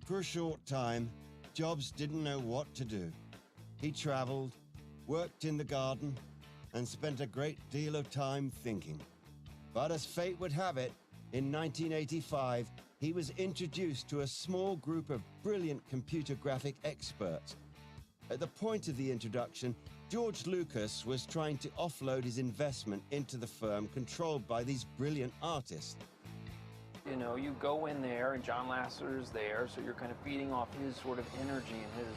For a short time, Jobs didn't know what to do. He traveled, worked in the garden, and spent a great deal of time thinking. But as fate would have it, in 1985, he was introduced to a small group of brilliant computer graphic experts. At the point of the introduction, George Lucas was trying to offload his investment into the firm controlled by these brilliant artists. You know, you go in there and Jonh Lasseter's there, so you're kind of feeding off his sort of energy and his,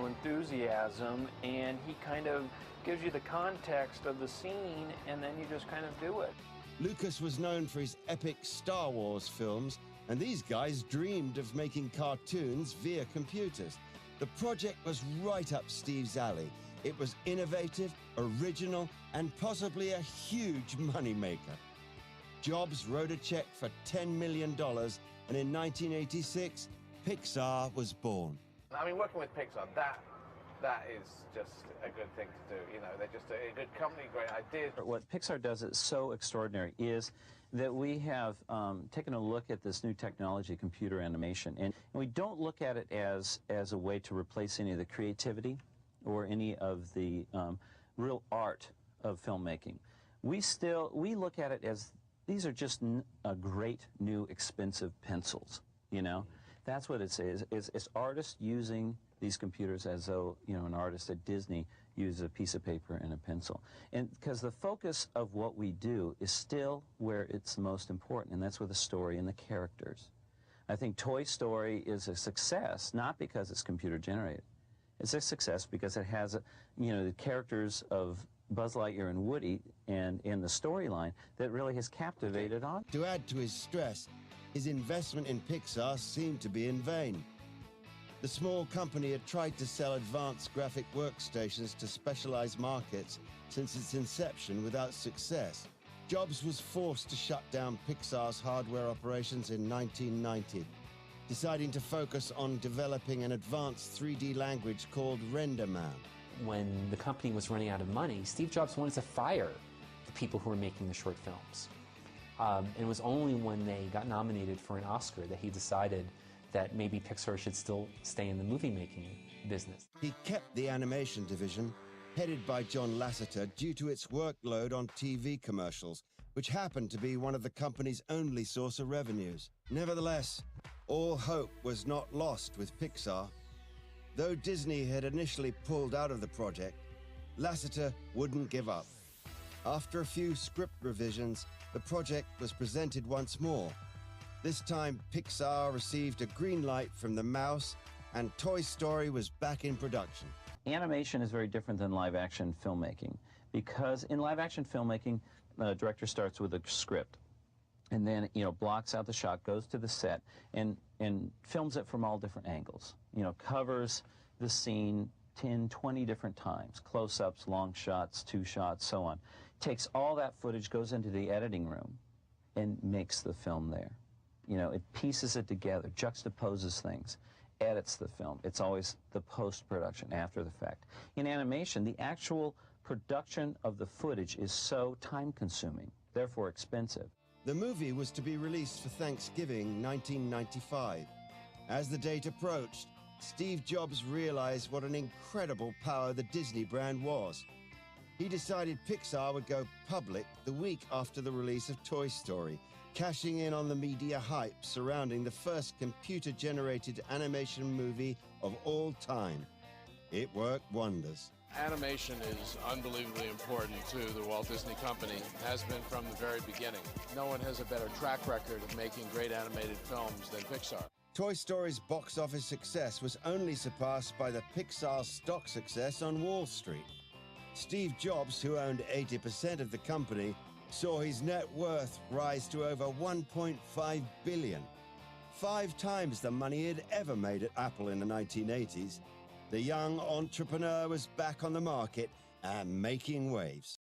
enthusiasm, and he kind of gives you the context of the scene, and then you just kind of do it. Lucas was known for his epic Star Wars films, and these guys dreamed of making cartoons via computers. The project was right up Steve's alley. It was innovative, original, and possibly a huge moneymaker. Jobs wrote a check for $10 million, and in 1986, Pixar was born. I mean, working with Pixar, that is just a good thing to do. You know, they're just a good company, great ideas. What Pixar does that's so extraordinary is that we have taken a look at this new technology, computer animation, and we don't look at it as a way to replace any of the creativity or any of the real art of filmmaking. We look at it as these are just great new expensive pencils, you know? That's what it is. It's artists using these computers as though, an artist at Disney uses a piece of paper and a pencil. And because the focus of what we do is still where it's the most important, and that's with the story and the characters. I think Toy Story is a success, not because it's computer generated. It's a success because it has, the characters of Buzz Lightyear and Woody and in the storyline that really has captivated on. To add to his stress, his investment in Pixar seemed to be in vain. The small company had tried to sell advanced graphic workstations to specialized markets since its inception without success. Jobs was forced to shut down Pixar's hardware operations in 1990, deciding to focus on developing an advanced 3D language called RenderMan. When the company was running out of money, Steve Jobs wanted to fire the people who were making the short films. And it was only when they got nominated for an Oscar that he decided that maybe Pixar should still stay in the movie-making business. He kept the animation division, headed by Jonh Lasseter, due to its workload on TV commercials, which happened to be one of the company's only source of revenues. Nevertheless, all hope was not lost with Pixar. Though Disney had initially pulled out of the project, Lasseter wouldn't give up. After a few script revisions, the project was presented once more. This time, Pixar received a green light from the mouse, and Toy Story was back in production. Animation is very different than live-action filmmaking, because in live-action filmmaking, the director starts with a script, and then, blocks out the shot, goes to the set, and films it from all different angles. Covers the scene 10, 20 different times, close-ups, long shots, two shots, so on. Takes all that footage, goes into the editing room, and makes the film there. It pieces it together, juxtaposes things, edits the film. It's always the post-production, after the fact. In animation, the actual production of the footage is so time-consuming, therefore expensive. The movie was to be released for Thanksgiving 1995. As the date approached, Steve Jobs realized what an incredible power the Disney brand was. He decided Pixar would go public the week after the release of Toy Story, cashing in on the media hype surrounding the first computer-generated animation movie of all time. It worked wonders. Animation is unbelievably important to the Walt Disney Company, has been from the very beginning. No one has a better track record of making great animated films than Pixar. Toy Story's box office success was only surpassed by the Pixar stock success on Wall Street. Steve Jobs, who owned 80% of the company, saw his net worth rise to over $1.5 billion, 5 times the money he'd ever made at Apple in the 1980s. The young entrepreneur was back on the market and making waves.